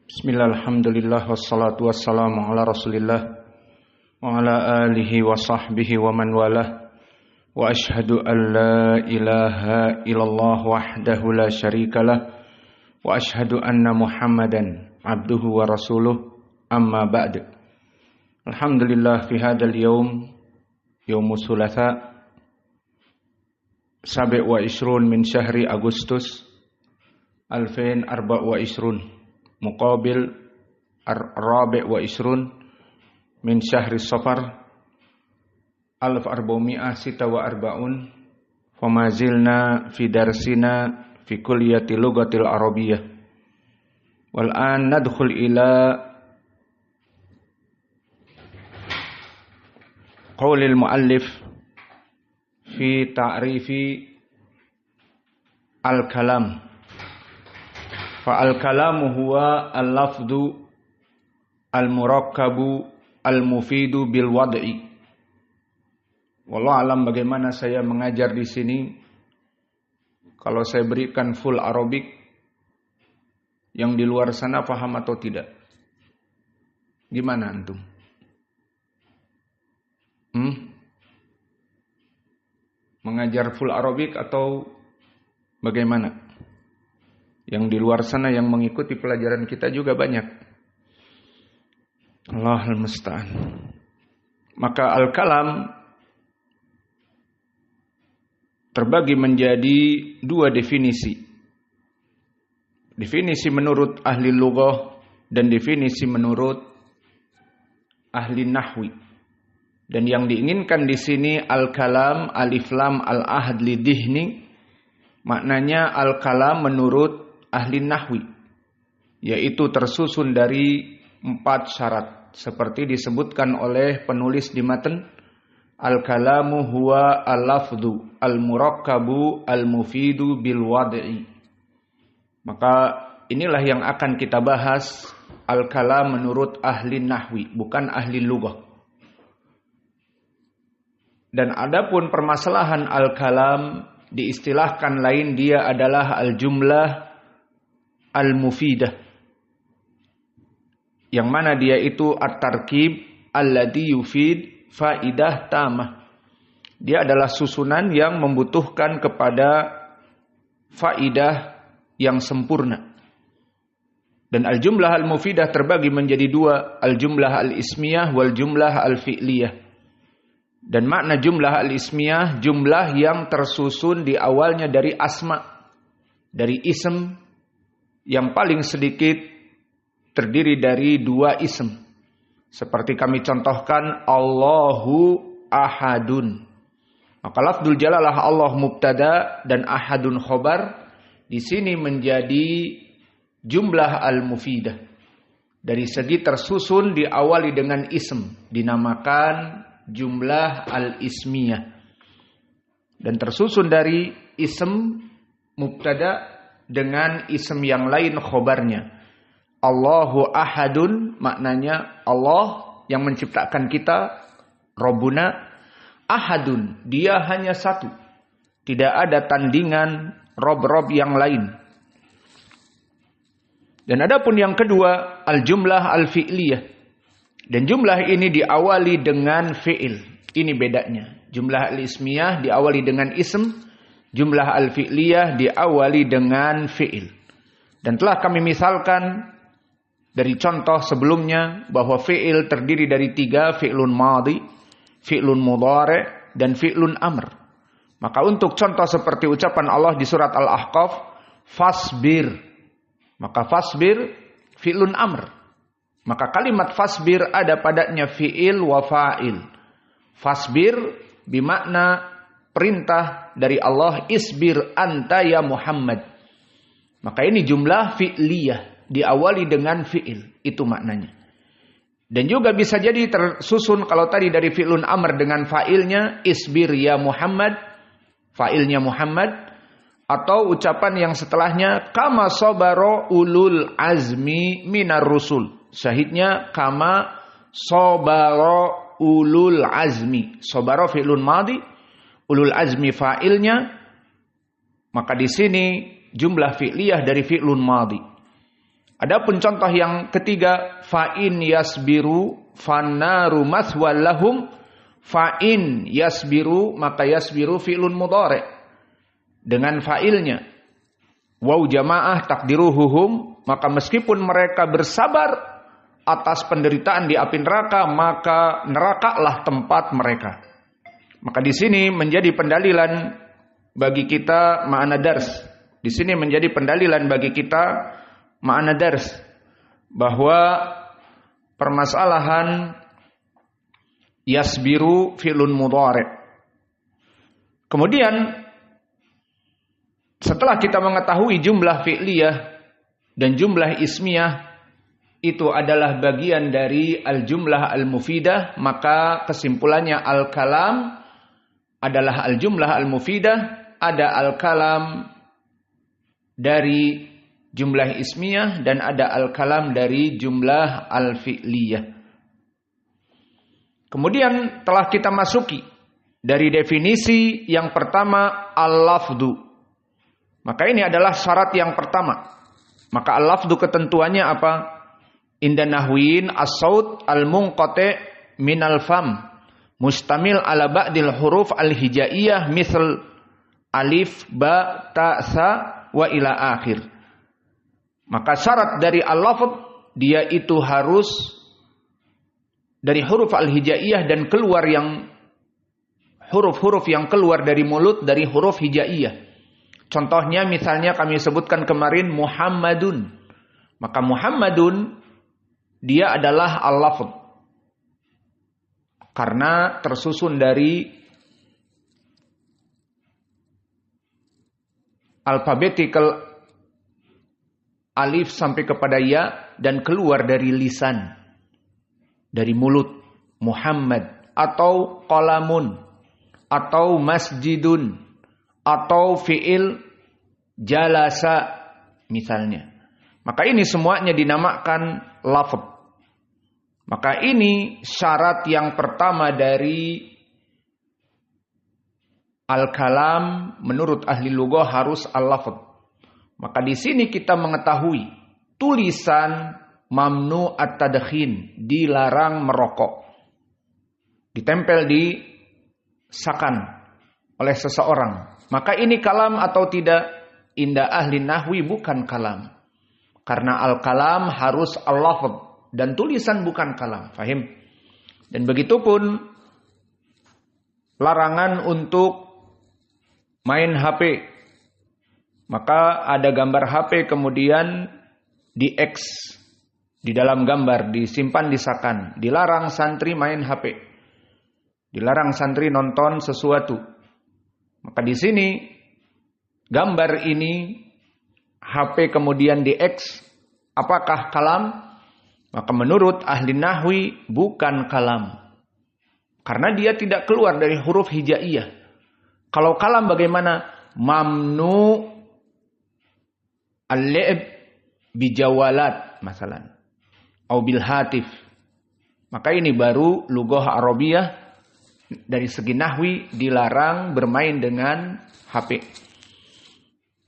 Bismillah, alhamdulillah, wassalatu wassalamu ala rasulillah wa ala alihi wa sahbihi wa man walah. Wa ashhadu an la ilaha illallah wahdahu la syarikalah wa ashhadu anna muhammadan abduhu wa rasuluh, amma ba'd. Alhamdulillah, fi hadal yawm, yawmus thulatha, 27 min syahri Agustus 2024, muqabil ar-rabi' wa isrun min syahri safar 1446, famazilna fi darsina fi kulliyati lughatil arabiyyah. Wal an nadkhul ila qaulil muallif fi ta'rifi al-kalam. Fa al-kalamu huwa al-lafdu al-murakkabu al-mufidu bil wad'i. Wallahu alam bagaimana saya mengajar di sini. Kalau saya berikan full Arabic, yang di luar sana paham atau tidak? Gimana antum? Mengajar full Arabic atau bagaimana? Yang di luar sana yang mengikuti pelajaran kita juga banyak. Allahul musta'an. Maka al-kalam terbagi menjadi dua definisi. Definisi menurut ahli lughah dan definisi menurut ahli nahwi. Dan yang diinginkan di sini al-kalam alif lam al-ahd li dihni, maknanya al-kalam menurut ahli nahwi, yaitu tersusun dari 4 syarat seperti disebutkan oleh penulis di matan. Al-kalamu huwa al-lafdu al-murakkabu al-mufidu bil wad'i. Maka inilah yang akan kita bahas, al-kalam menurut ahli nahwi, bukan ahli lughah. Dan adapun permasalahan al-kalam diistilahkan lain, dia adalah al-jumlah al-mufidah, yang mana dia itu at-tarkib alladhi yufid faidah tamah. Dia adalah susunan yang membutuhkan kepada faidah yang sempurna. Dan al-jumlah al-mufidah terbagi menjadi dua, al-jumlah al-ismiyah wal jumlah al-fi'liyah. Dan makna jumlah al-ismiyah, jumlah yang tersusun di awalnya dari asma, dari ism, yang paling sedikit terdiri dari 2 ism. Seperti kami contohkan Allahu ahadun. Maka lafdzul jalalah Allah mubtada dan ahadun khobar di sini menjadi jumlah al-mufidah. Dari segi tersusun diawali dengan ism, dinamakan jumlah al-ismiyah. Dan tersusun dari ism mubtada dengan ism yang lain khobarnya. Allahu ahadun, maknanya Allah yang menciptakan kita, Rabbuna. Ahadun, dia hanya satu, tidak ada tandingan Rob-Rob yang lain. Dan adapun yang kedua, al-jumlah al-fi'liyah. Dan jumlah ini diawali dengan fi'il. Ini bedanya. Jumlah al-ismiyah diawali dengan ism, jumlah al-fi'liyah diawali dengan fi'il. Dan telah kami misalkan dari contoh sebelumnya bahwa fi'il terdiri dari 3, fi'lun madhi, fi'lun mudhari', dan fi'lun amr. Maka untuk contoh seperti ucapan Allah di surat Al-Ahqaf, fasbir. Maka fasbir fi'lun amr. Maka kalimat fasbir ada padanya fi'il wa fa'il. Fasbir bimakna perintah dari Allah, isbir anta ya Muhammad. Maka ini jumlah fi'liyah, diawali dengan fi'il, itu maknanya. Dan juga bisa jadi tersusun kalau tadi dari fi'lun amr dengan fa'ilnya, isbir ya Muhammad, fa'ilnya Muhammad. Atau ucapan yang setelahnya, kama sobaro ulul azmi minar rusul. Syahidnya, kama sobaro ulul azmi. Sobaro fi'lun madhi, ulul azmi fa'ilnya. Maka di sini jumlah fi'liyah dari fi'lun madhi. Adapun contoh yang ketiga, fa'in yasbiru fannaru maswal lahum. Fa'in yasbiru, maka yasbiru fi'lun mudhari' dengan fa'ilnya. Waw jamaah takdiruhum, maka meskipun mereka bersabar atas penderitaan di api neraka, maka nerakalah tempat mereka. Maka di sini menjadi pendalilan bagi kita ma'ana dars. Di sini menjadi pendalilan bagi kita ma'ana dars bahwa permasalahan yasbiru fi'lun mudhari'. Kemudian setelah kita mengetahui jumlah fi'liyah dan jumlah ismiyah itu adalah bagian dari al-jumlah al-mufidah, maka kesimpulannya al-kalam adalah al-jumlah al-mufidah, ada al-kalam dari jumlah ismiyah dan ada al-kalam dari jumlah al-fi'liyah. Kemudian telah kita masuki dari definisi yang pertama al-lafdu. Maka ini adalah syarat yang pertama. Maka al-lafdu ketentuannya apa? Inda nahwiyin as-saut al-munqati' minal fam mustamil ala ba'dil huruf al-hijaiyah misal alif, ba, ta, sa wa ila akhir. Maka syarat dari al-lafd dia itu harus dari huruf al-hijaiyah dan keluar yang huruf-huruf yang keluar dari mulut dari huruf hijaiyah. Contohnya misalnya kami sebutkan kemarin Muhammadun. Maka Muhammadun dia adalah al-lafd. Karena tersusun dari alphabetical alif sampai kepada ya dan keluar dari lisan. Dari mulut Muhammad atau qalamun atau masjidun atau fi'il jalasa misalnya. Maka ini semuanya dinamakan lafz. Maka ini syarat yang pertama dari al-kalam menurut ahli lughah harus al-lafz. Maka di sini kita mengetahui tulisan mamnu at-tadkhin, dilarang merokok, ditempel di sakan oleh seseorang. Maka ini kalam atau tidak? Inda ahli nahwi bukan kalam. Karena al-kalam harus al-lafz dan tulisan bukan kalam. Fahim? Dan begitu pun larangan untuk main HP. Maka ada gambar HP kemudian di X di dalam gambar, disimpan di sakan. Dilarang santri main HP. Dilarang santri nonton sesuatu. Maka di sini gambar ini HP kemudian di X, apakah kalam? Maka menurut ahli nahwi bukan kalam. Karena dia tidak keluar dari huruf hijaiyah. Kalau kalam bagaimana? Mamnu al-li'b bijawalat masalan. Au bil hatif. Maka ini baru lughah Arabiyah dari segi nahwi dilarang bermain dengan HP.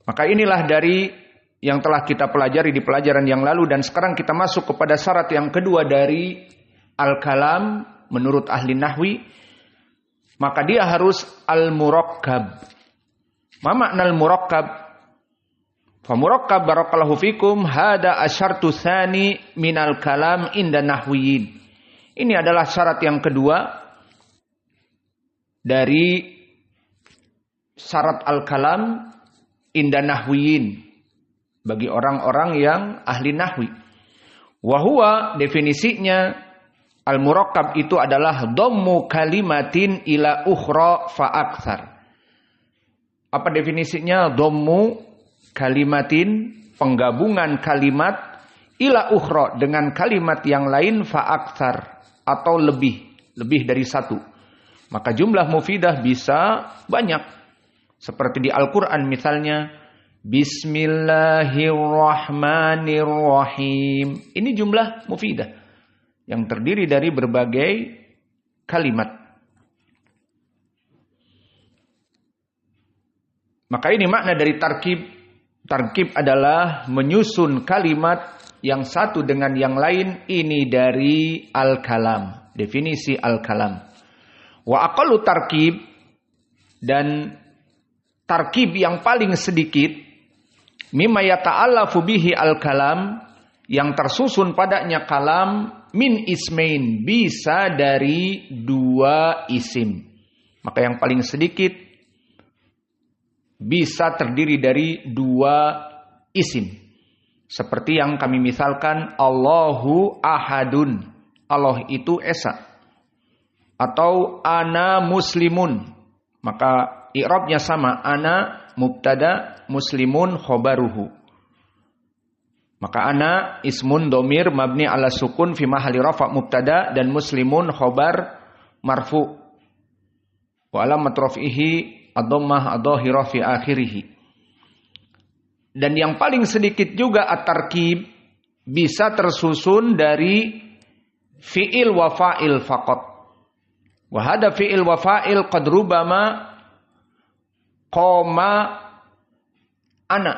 Maka inilah dari yang telah kita pelajari di pelajaran yang lalu dan sekarang kita masuk kepada syarat yang kedua dari al-kalam menurut ahli nahwi. Maka dia harus al-murakkab. Ma makna al-murakkab? Famurakkab barakallahu fikum hada asyartu tsani minal kalam inda nahwiyin. Ini adalah syarat yang kedua dari syarat al-kalam inda nahwiyin bagi orang-orang yang ahli nahwi. Wa huwa definisinya al-murakkab itu adalah dhammu kalimatin ila ukhra fa aktsar. Apa definisinya? Dhammu kalimatin, penggabungan kalimat ila ukhra dengan kalimat yang lain fa aktsar atau lebih dari satu. Maka jumlah mufidah bisa banyak. Seperti di Al-Qur'an misalnya Bismillahirrahmanirrahim. Ini jumlah mufidah yang terdiri dari berbagai kalimat. Maka ini makna dari tarkib Tarkib adalah menyusun kalimat yang satu dengan yang lain. Ini dari al-kalam, definisi al-kalam. Wa aqallu tarkib, dan tarkib yang paling sedikit, mimma yata'allafu bihi al-kalam, yang tersusun padanya kalam, min ismain, bisa dari 2 isim. Maka yang paling sedikit bisa terdiri dari 2 isim. Seperti yang kami misalkan, Allahu ahadun, Allah itu esa. Atau ana muslimun, maka i'rabnya sama, ana mubtada, muslimun khobaruhu. Maka ana ismun domir mabni ala sukun fi mahalli rafa' mubtada, dan muslimun khobar marfu. Wa alamat raf'ihi ad-dhammah adh-dhahirah fi akhirih. Dan yang paling sedikit juga at-tarkib bisa tersusun dari fi'il wa fa'il faqat. Wa hada fi'il wa fa'il qad rubama qama ana,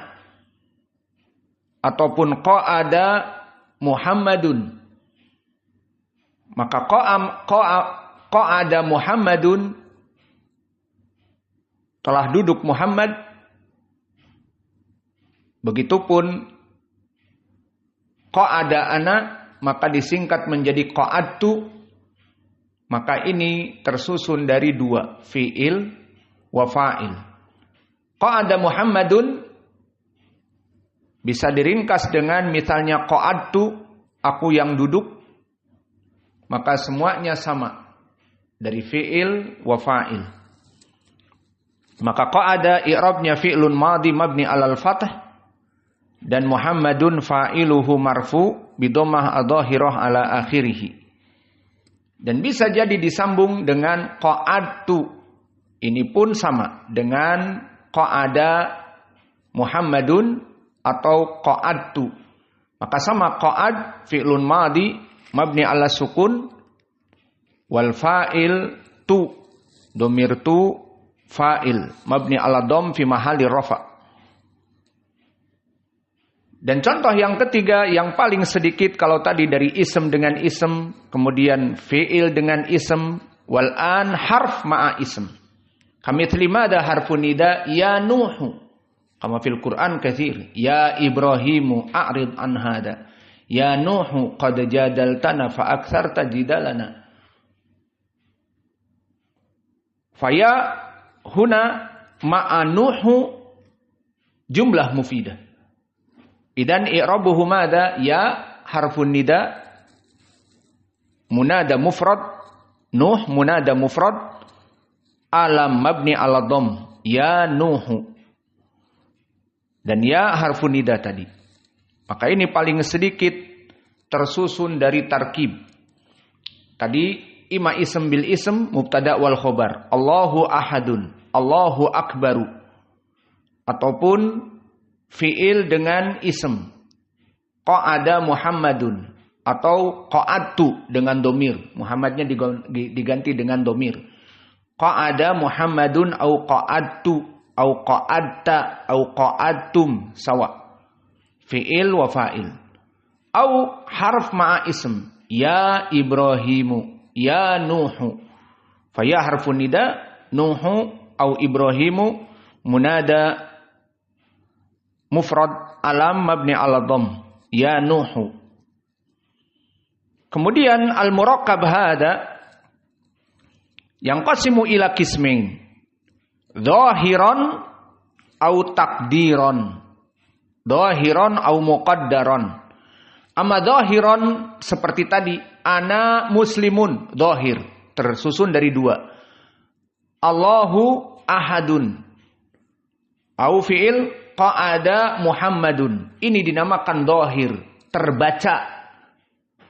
ataupun qa'ada Muhammadun. Maka qa'ada Muhammadun, telah duduk Muhammad. Begitupun qa'ada ana, maka disingkat menjadi qa'adtu. Maka ini tersusun dari 2, fi'il wa fa'il. Qa'ada Muhammadun bisa diringkas dengan misalnya qa'adtu, aku yang duduk. Maka semuanya sama, dari fi'il wa fa'il. Maka qa'ada i'rabnya fi'lun madhi mabni alal fath, dan Muhammadun fa'iluhu marfu bidomah adh-dhahirah ala akhirih. Dan bisa jadi disambung dengan qa'adtu. Ini pun sama dengan qa'ada Muhammadun atau qa'adtu. Maka sama, qa'ad fi'lun madhi mabni ala sukun, wal fa'il tu, domir tu fa'il mabni ala dom fi mahalli rafa'. Dan contoh yang ketiga yang paling sedikit, kalau tadi dari ism dengan ism, kemudian fi'il dengan ism, wal an harf ma'a ism. Kamitsli madza harfun nida ya Nuhu. Kama fil Qur'an katsir, ya Ibrahimu a'rid an hada. Ya Nuhu qad jadaltana fa aktsarta jidalana. Faya huna ma'a Nuhu jumlah mufidah. Idan i'rabuhu madza? Ya harfun nida, munada mufrad, Nuh munada mufrad, alam mabni ala dhamm, ya Nuhu. Dan ya harfun nida tadi. Maka ini paling sedikit tersusun dari tarkib. Tadi ima ism bil ism, mubtada wal khobar. Allahu ahadun, Allahu akbaru. Ataupun fi'il dengan ism, qa'ada Muhammadun, atau qa'adtu dengan domir. Muhammadnya diganti dengan domir. Qa'ada Muhammadun au qa'adtu au qa'adta au qa'adtum, sawa. Fi'il wa fa'il. Au harf ma'a ism, ya Ibrahimu, ya Nuhu. Faya harfun nida, Nuhu au Ibrahimu, munada mufrad alam mabni ala dhamm, ya Nuhu. Kemudian al-murakkab hada yang qasimu ila qismain, dhahiran au takdiran, dhahiran au muqaddaran. Amma dhahiran seperti tadi, ana muslimun, dhahir, tersusun dari 2. Allahu ahadun, au fi'il qa'ada Muhammadun. Ini dinamakan dhahir, terbaca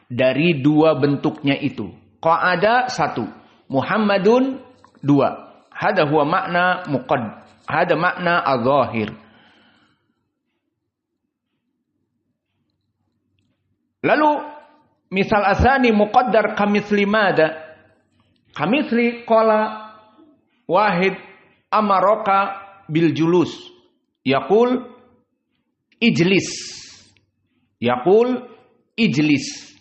dari 2 bentuknya itu. Qa'ada 1, Muhammadun 2. Hada huwa makna hada makna adh-dhahir. Lalu misal asani muqaddar kamitsli madza? Kamitsli qala wahid amaraka bil julus. Yaqul ijlis. Yaqul ijlis.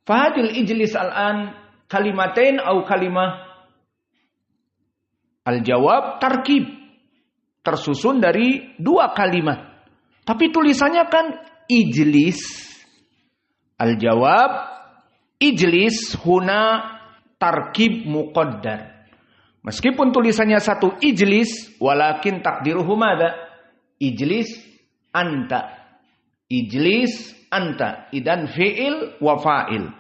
Fahadil ijlis al-an kalimatain au kalimah. Al-jawab tarkib. Tersusun dari 2 kalimat. Tapi tulisannya kan ijlis. Al-jawab ijlis huna tarkib muqaddar. Meskipun tulisannya satu ijlis, walakin takdiruhu madza? Ijlis anta. Ijlis anta. Idan fi'il wa fa'il.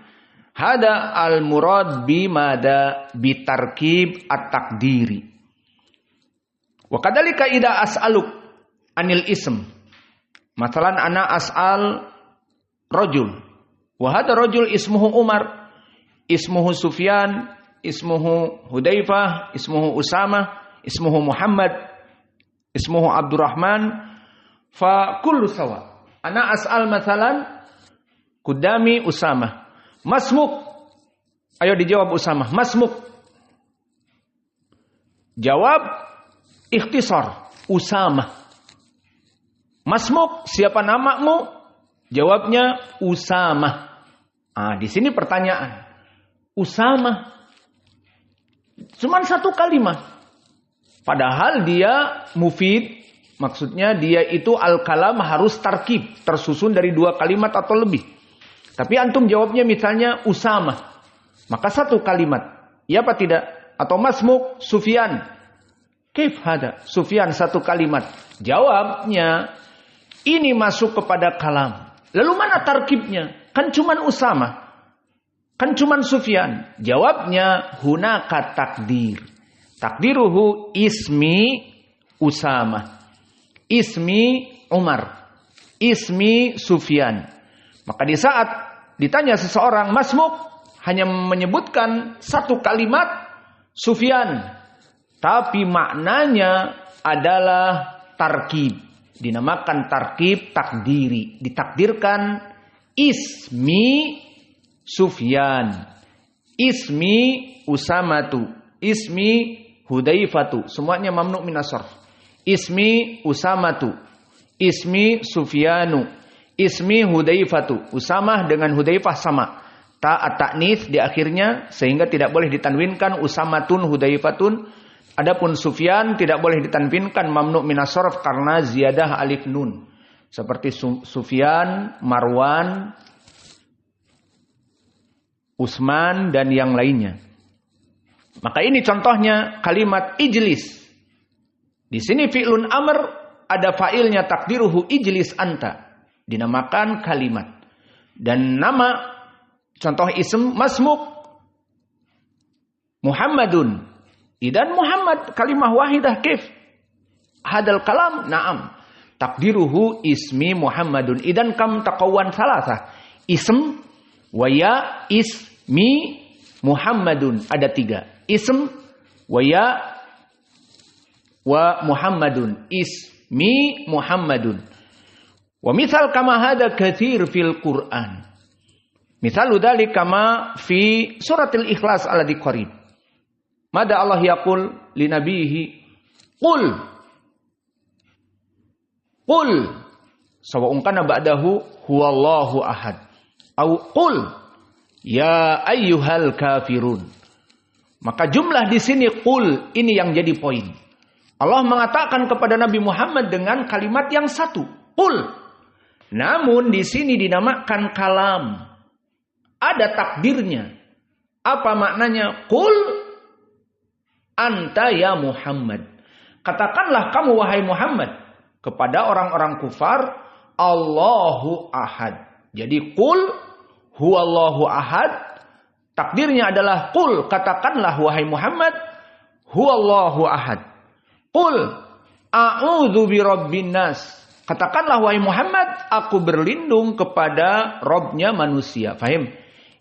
Hada al-murad bimada bitarkib at-takdiri. Wa kadzalika idza as'aluk anil ism. Masalan ana as'al rajul. Wa hada rajul ismuhu Umar, ismuhu Sufyan, ismuhu Hudzaifah, ismuhu Usamah, ismuhu Muhammad, ismuhu Abdurrahman, fa kullu sawa. Ana as'al masalan qudami Usamah. Masmuk. Ayo dijawab Usamah. Masmuk. Jawab ikhtisar. Usamah. Masmuk, siapa namamu? Jawabnya Usamah. Di sini pertanyaan. Usamah. Cuman 1 kalimat. Padahal dia mufid. Maksudnya dia itu al-kalam harus tarkib. Tersusun dari 2 kalimat atau lebih. Tapi antum jawabnya misalnya Usamah. Maka 1 kalimat. Ya apa tidak? Atau masmuk Sufyan. Kaif hada? Sufyan 1 kalimat. Jawabnya ini masuk kepada kalam. Lalu mana tarkibnya? Kan cuman Usamah. Kan cuman Sufyan. Jawabnya hunaka takdir. Takdiruhu ismi Usamah. Ismi Umar. Ismi Sufyan. Maka di saat ditanya seseorang masmuk, hanya menyebutkan 1 kalimat Sufyan. Tapi maknanya adalah tarkib. Dinamakan tarkib takdiri. Ditakdirkan ismi Sufyan. Ismi Usamatu. Ismi Hudzaifatu. Semuanya mamnu minas sarf. Ismi Usamatu. Ismi Sufyanu. Ismi Hudzaifatu. Usamah dengan Hudzaifah sama. Ta at-ta'nits di akhirnya sehingga tidak boleh ditanwinkan Usamatun Hudzaifatun. Adapun Sufyan tidak boleh ditanwinkan mamnu minas sarf karena ziyadah alif nun. Seperti Sufyan, Marwan, Utsman dan yang lainnya. Maka ini contohnya kalimat ijlis. Di sini fi'lun amr ada fa'ilnya takdiruhu ijlis anta. Dinamakan kalimat. Dan nama contoh ism masmuk Muhammadun. Idan Muhammad kalimah wahidah kif. Hadal kalam na'am. Takdiruhu ismi Muhammadun. Idan kam taqawan salasah. Ism waya ismi Muhammadun. Ada 3. Ism waya wa Muhammadun. Ismi Muhammadun. Wa misal kama hada katsir fil Qur'an. Misalu dzalik kama fi suratil Ikhlas alladzi qarib. Mada Allah yaqul li nabihi qul sawa'un kana ba'dahu huwallahu ahad au qul ya ayyuhal kafirun. Maka jumlah di sini qul ini yang jadi poin. Allah mengatakan kepada Nabi Muhammad dengan kalimat yang satu, qul. Namun di sini dinamakan kalam. Ada takdirnya. Apa maknanya? Qul anta ya Muhammad. Katakanlah kamu wahai Muhammad kepada orang-orang kufar, Allahu ahad. Jadi qul huwallahu ahad. Takdirnya adalah qul, katakanlah wahai Muhammad, huwallahu ahad. Qul a'udzu birabbin nas. Katakanlah wahai Muhammad, aku berlindung kepada Robnya manusia. Fahim?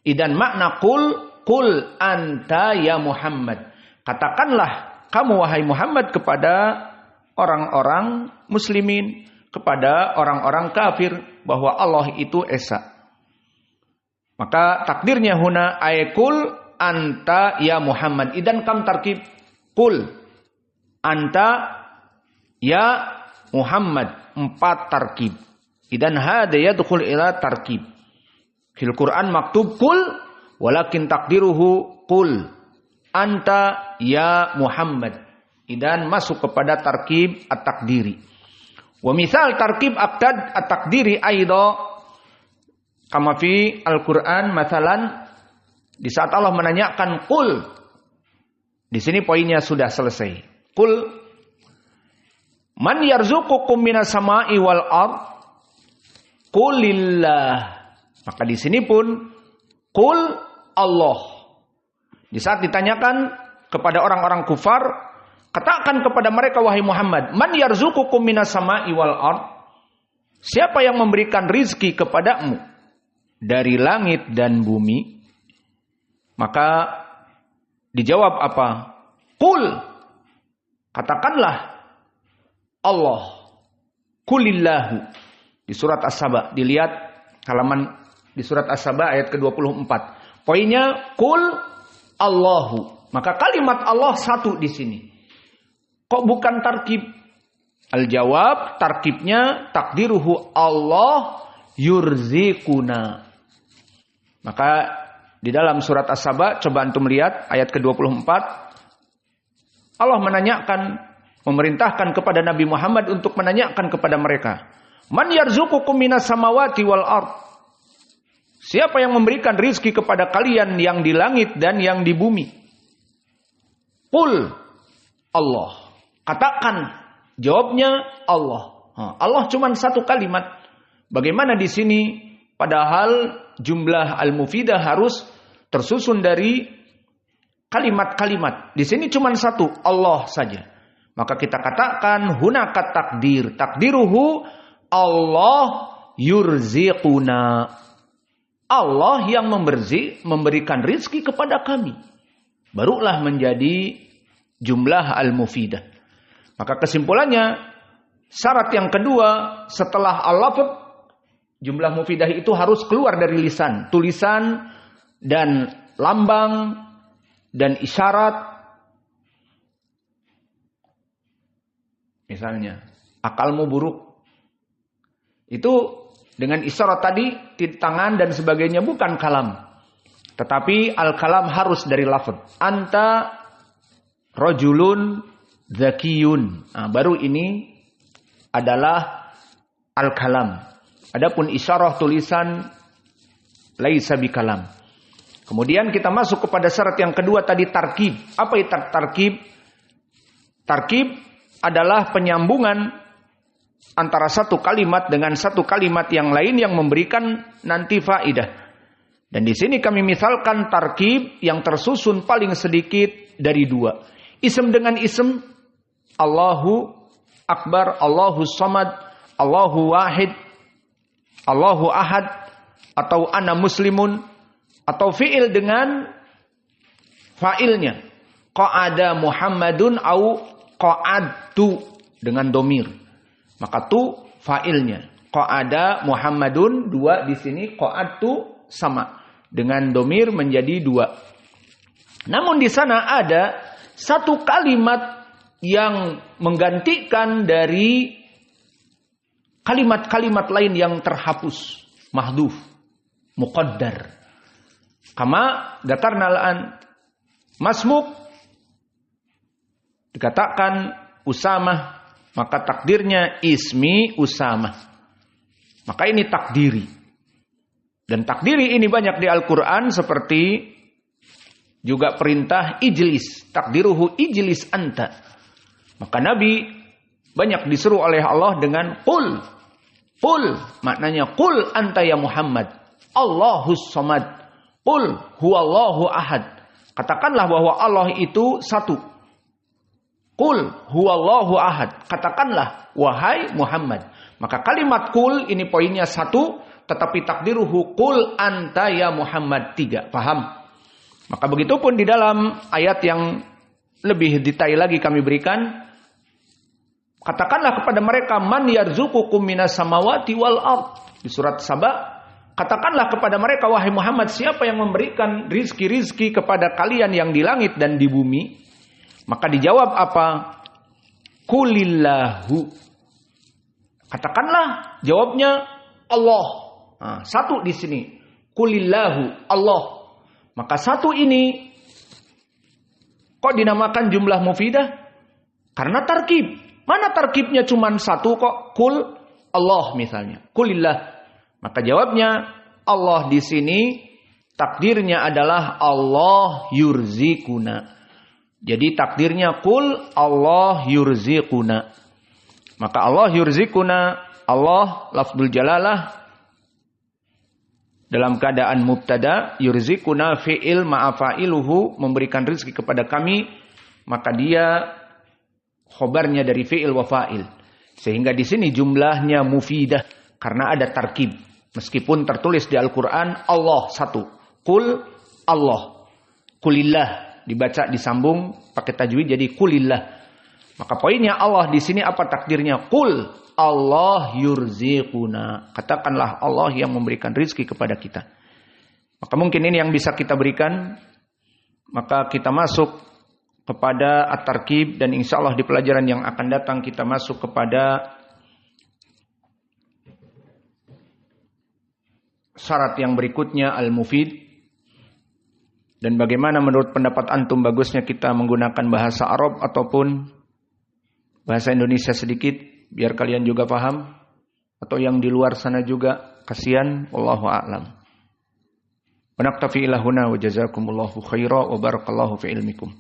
Idan makna qul anta ya Muhammad. Katakanlah kamu wahai Muhammad kepada orang-orang muslimin, kepada orang-orang kafir bahwa Allah itu esa. Maka takdirnya huna ayqul anta ya Muhammad. Idan kam tarkib qul anta ya Muhammad. 4 tarkib. Idan hada yadkhul ila tarkib. Fil Quran maktub kul walakin takdiruhu kul anta ya Muhammad. Idan masuk kepada tarkib at-takdiri. Wa misal tarkib at-takdiri aidha kama fi Al-Quran masalan di saat Allah menanyakan kul. Di sini poinnya sudah selesai. Kul man yarzuqukum minas sama'i wal ard? Qulillah. Maka di sini pun qul Allah. Di saat ditanyakan kepada orang-orang kufar, katakan kepada mereka wahai Muhammad, man yarzuqukum minas sama'i wal ard? Siapa yang memberikan rizki kepadamu dari langit dan bumi? Maka dijawab apa? Qul. Katakanlah Allah. Qulillahu. Di surat As-Saba. Dilihat halaman di surat As-Saba ayat ke-24. Poinnya qul Allahu. Maka kalimat Allah satu di sini. Kok bukan tarkib? Al-jawab tarkibnya takdiruhu Allah yurzikuna. Maka di dalam surat As-Saba coba antum lihat ayat ke-24. Allah menanyakan, memerintahkan kepada Nabi Muhammad untuk menanyakan kepada mereka, man yarzuqukum minas samawati wal ard? Siapa yang memberikan rizki kepada kalian yang di langit dan yang di bumi? Qul Allah. Katakan, jawabnya Allah. Allah cuma satu kalimat. Bagaimana di sini padahal jumlah al-mufidah harus tersusun dari kalimat-kalimat. Di sini cuma satu, Allah saja. Maka kita katakan hunaka takdir. Takdiruhu Allah yurziquna. Allah yang memberikan rizki kepada kami. Barulah menjadi jumlah al-mufidah. Maka kesimpulannya, syarat yang kedua setelah al-lafz, jumlah mufidah itu harus keluar dari lisan. Tulisan dan lambang dan isyarat. Misalnya, akalmu buruk. Itu dengan isyarat tadi, tangan dan sebagainya bukan kalam. Tetapi al-kalam harus dari lafaz. Anta rajulun zakiyun. Nah, baru ini adalah al-kalam. Adapun isyarah tulisan laisa bikalam. Kemudian kita masuk kepada syarat yang kedua tadi tarkib. Apa itu tarkib? Tarkib adalah penyambungan antara satu kalimat dengan satu kalimat yang lain yang memberikan nanti faidah. Dan di sini kami misalkan tarkib yang tersusun paling sedikit dari dua. Ism dengan ism, Allahu Akbar, Allahu Samad, Allahu Wahid, Allahu Ahad, atau ana muslimun, atau fi'il dengan fa'ilnya. Qa'ada Muhammadun au qa'adtu dengan domir. Maka tu fa'ilnya. Qa'ada Muhammadun dua di sini, qa'adtu sama dengan domir menjadi dua. Namun di sana ada satu kalimat yang menggantikan dari kalimat-kalimat lain yang terhapus, mahdhuf, muqaddar. Kama datarna al-an masmuk, dikatakan Usamah, maka takdirnya ismi Usamah. Maka ini takdiri. Dan takdiri ini banyak di Al-Quran seperti juga perintah ijlis. Takdiruhu ijlis anta. Maka Nabi banyak disuruh oleh Allah dengan qul. Qul maknanya qul anta ya Muhammad. Allahus samad. Qul huwallahu ahad. Katakanlah bahwa Allah itu satu. Qul huwallahu ahad. Katakanlah wahai Muhammad. Maka kalimat qul ini poinnya satu. Tetapi takdiruhu qul anta ya Muhammad tiga. Paham? Maka begitupun di dalam ayat yang lebih detail lagi kami berikan. Katakanlah kepada mereka man yarzuqukum minas samawati wal ard. Di surat Saba. Katakanlah kepada mereka wahai Muhammad, siapa yang memberikan rizki-rizki kepada kalian yang di langit dan di bumi? Maka dijawab apa? Qulillahu. Katakanlah, jawabnya Allah. Nah, satu di sini. Kulillahu Allah. Maka satu ini kok dinamakan jumlah mufidah? Karena tarkib. Mana tarkibnya cuma satu kok? Kul Allah misalnya. Kulillah. Maka jawabnya Allah di sini takdirnya adalah Allah yurzikuna. Jadi takdirnya kul Allah yurzikuna. Maka Allah yurzikuna, Allah lafzul jalalah dalam keadaan mubtada, yurzikuna fi'il ma'afa'iluhu, memberikan rezeki kepada kami, maka dia khobarnya dari fi'il wa fa'il. Sehingga di sini jumlahnya mufidah karena ada tarkib. Meskipun tertulis di Al-Qur'an Allah satu, kul Allah, kulillah. Dibaca disambung pakai tajwid jadi kulillah. Maka poinnya Allah di sini apa takdirnya? Kul Allah yurzikuna. Katakanlah Allah yang memberikan rezeki kepada kita. Maka mungkin ini yang bisa kita berikan. Maka kita masuk kepada at-tarkib dan insyaallah di pelajaran yang akan datang kita masuk kepada syarat yang berikutnya al-mufid. Dan bagaimana menurut pendapat antum bagusnya kita menggunakan bahasa Arab ataupun bahasa Indonesia sedikit biar kalian juga paham, atau yang di luar sana juga kasihan, wallahu a'lam. Wa naktafi ila huna wa jazakumullahu khaira wa barakallahu fi ilmikum.